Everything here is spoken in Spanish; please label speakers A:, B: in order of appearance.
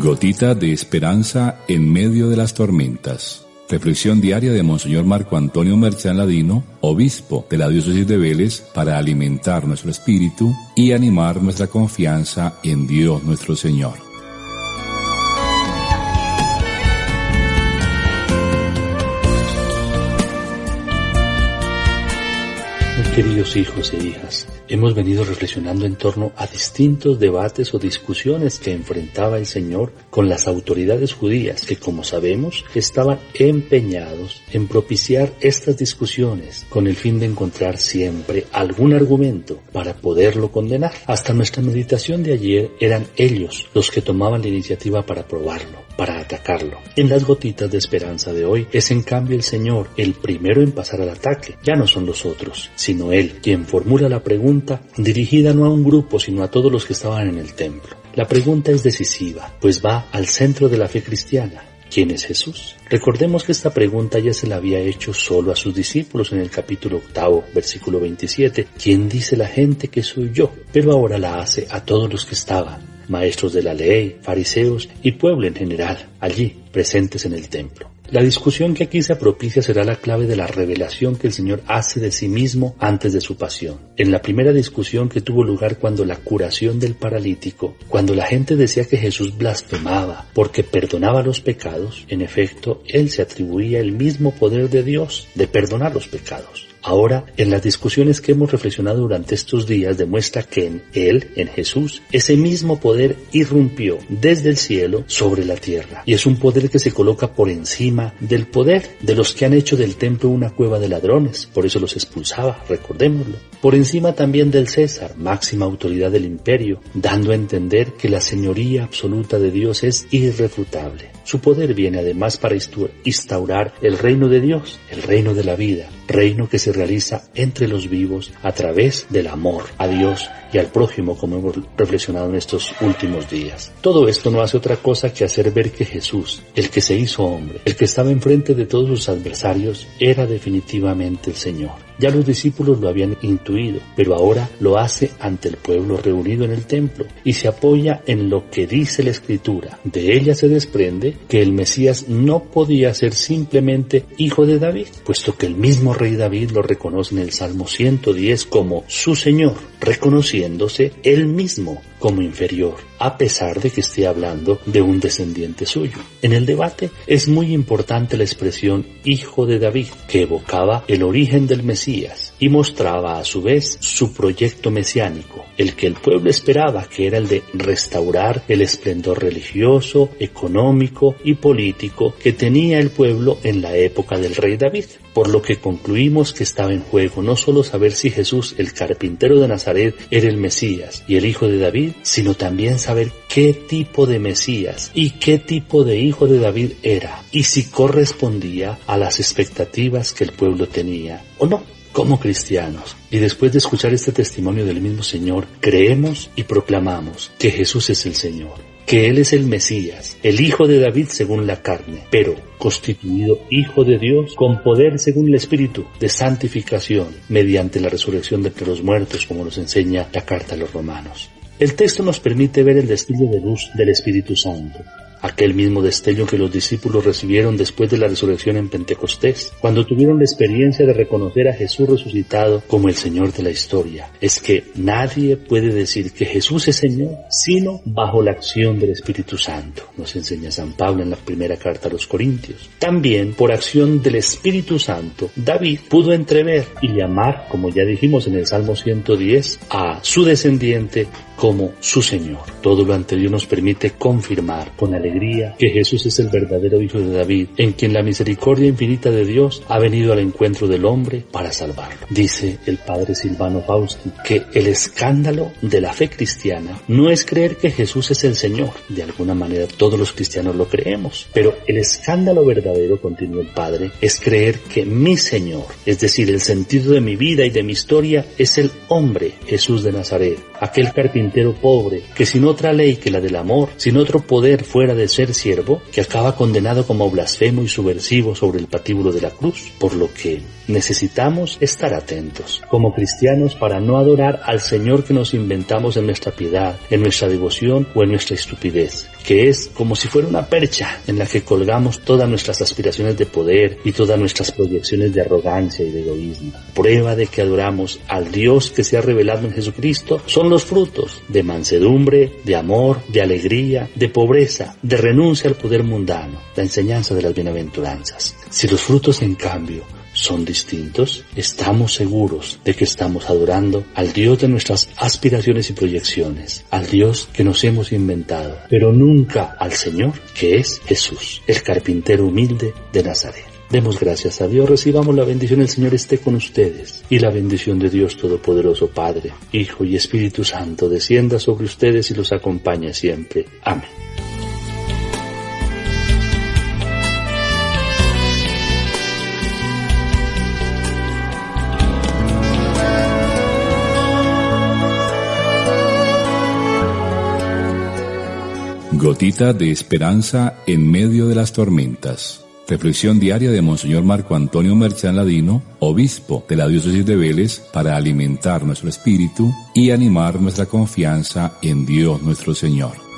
A: Gotita de esperanza en medio de las tormentas. Reflexión diaria de Monseñor Marco Antonio Merchán Ladino, obispo de la diócesis de Vélez, para alimentar nuestro espíritu y animar nuestra confianza en Dios nuestro Señor.
B: Queridos hijos e hijas, hemos venido reflexionando en torno a distintos debates o discusiones que enfrentaba el Señor con las autoridades judías que, como sabemos, estaban empeñados en propiciar estas discusiones con el fin de encontrar siempre algún argumento para poderlo condenar. Hasta nuestra meditación de ayer eran ellos los que tomaban la iniciativa para probarlo, para atacarlo. En las gotitas de esperanza de hoy es en cambio el Señor el primero en pasar al ataque. Ya no son los otros, sino Él quien formula la pregunta dirigida no a un grupo sino a todos los que estaban en el templo. La pregunta es decisiva, pues va al centro de la fe cristiana. ¿Quién es Jesús? Recordemos que esta pregunta ya se la había hecho solo a sus discípulos en el capítulo 8, versículo 27. ¿Quién dice la gente que soy yo? Pero ahora la hace a todos los que estaban, maestros de la ley, fariseos y pueblo en general, allí presentes en el templo. La discusión que aquí se propicia será la clave de la revelación que el Señor hace de sí mismo antes de su pasión. En la primera discusión que tuvo lugar cuando la curación del paralítico, cuando la gente decía que Jesús blasfemaba porque perdonaba los pecados, en efecto, Él se atribuía el mismo poder de Dios de perdonar los pecados. Ahora, en las discusiones que hemos reflexionado durante estos días, demuestra que en Él, en Jesús, ese mismo poder irrumpió desde el cielo sobre la tierra. Y es un poder que se coloca por encima del poder de los que han hecho del templo una cueva de ladrones. Por eso los expulsaba, recordémoslo. Por encima también del César, máxima autoridad del imperio, dando a entender que la señoría absoluta de Dios es irrefutable. Su poder viene además para instaurar el reino de Dios, el reino de la vida, reino que se realiza entre los vivos a través del amor a Dios y al prójimo, como hemos reflexionado en estos últimos días. Todo esto no hace otra cosa que hacer ver que Jesús, el que se hizo hombre, el que estaba enfrente de todos sus adversarios, era definitivamente el Señor. Ya los discípulos lo habían intuido, pero ahora lo hace ante el pueblo reunido en el templo y se apoya en lo que dice la Escritura. De ella se desprende que el Mesías no podía ser simplemente hijo de David, puesto que el mismo rey David lo reconoce en el Salmo 110 como su Señor, reconociéndose él mismo como inferior, a pesar de que esté hablando de un descendiente suyo. En el debate es muy importante la expresión hijo de David, que evocaba el origen del Mesías y mostraba a su vez su proyecto mesiánico, el que el pueblo esperaba, que era el de restaurar el esplendor religioso, económico y político que tenía el pueblo en la época del rey David. Por lo que concluimos que estaba en juego no solo saber si Jesús, el carpintero de Nazaret, era el Mesías y el hijo de David, sino también saber qué tipo de Mesías y qué tipo de hijo de David era, y si correspondía a las expectativas que el pueblo tenía o no. Como cristianos, y después de escuchar este testimonio del mismo Señor, creemos y proclamamos que Jesús es el Señor, que Él es el Mesías, el Hijo de David según la carne, pero constituido Hijo de Dios con poder según el Espíritu de santificación mediante la resurrección de entre los muertos, como nos enseña la carta a los Romanos. El texto nos permite ver el destello de luz del Espíritu Santo, aquel mismo destello que los discípulos recibieron después de la resurrección en Pentecostés, cuando tuvieron la experiencia de reconocer a Jesús resucitado como el Señor de la historia. Es que nadie puede decir que Jesús es Señor sino bajo la acción del Espíritu Santo, nos enseña San Pablo en la primera carta a los Corintios. También por acción del Espíritu Santo, David pudo entrever y llamar, como ya dijimos en el Salmo 110, a su descendiente como su Señor. Todo lo anterior nos permite confirmar con alegría que Jesús es el verdadero Hijo de David, en quien la misericordia infinita de Dios ha venido al encuentro del hombre para salvarlo. Dice el padre Silvano Fausti que el escándalo de la fe cristiana no es creer que Jesús es el Señor. De alguna manera todos los cristianos lo creemos, pero el escándalo verdadero, continúa el padre, es creer que mi Señor, es decir, el sentido de mi vida y de mi historia, es el hombre Jesús de Nazaret, aquel carpintero pobre, que sin otra ley que la del amor, sin otro poder fuera de ser siervo, que acaba condenado como blasfemo y subversivo sobre el patíbulo de la cruz, por lo que necesitamos estar atentos como cristianos para no adorar al Señor que nos inventamos en nuestra piedad, en nuestra devoción o en nuestra estupidez. que es como si fuera una percha en la que colgamos todas nuestras aspiraciones de poder y todas nuestras proyecciones de arrogancia y de egoísmo. Prueba de que adoramos al Dios que se ha revelado en Jesucristo son los frutos de mansedumbre, de amor, de alegría, de pobreza, de renuncia al poder mundano, la enseñanza de las bienaventuranzas. Si los frutos, en cambio, son distintos, estamos seguros de que estamos adorando al Dios de nuestras aspiraciones y proyecciones, al Dios que nos hemos inventado, pero nunca al Señor, que es Jesús, el carpintero humilde de Nazaret. Demos gracias a Dios, recibamos la bendición del Señor esté con ustedes, y la bendición de Dios Todopoderoso, Padre, Hijo y Espíritu Santo, descienda sobre ustedes y los acompañe siempre. Amén.
A: Gotita de esperanza en medio de las tormentas. Reflexión diaria de Monseñor Marco Antonio Merchán Ladino, obispo de la diócesis de Vélez, para alimentar nuestro espíritu y animar nuestra confianza en Dios nuestro Señor.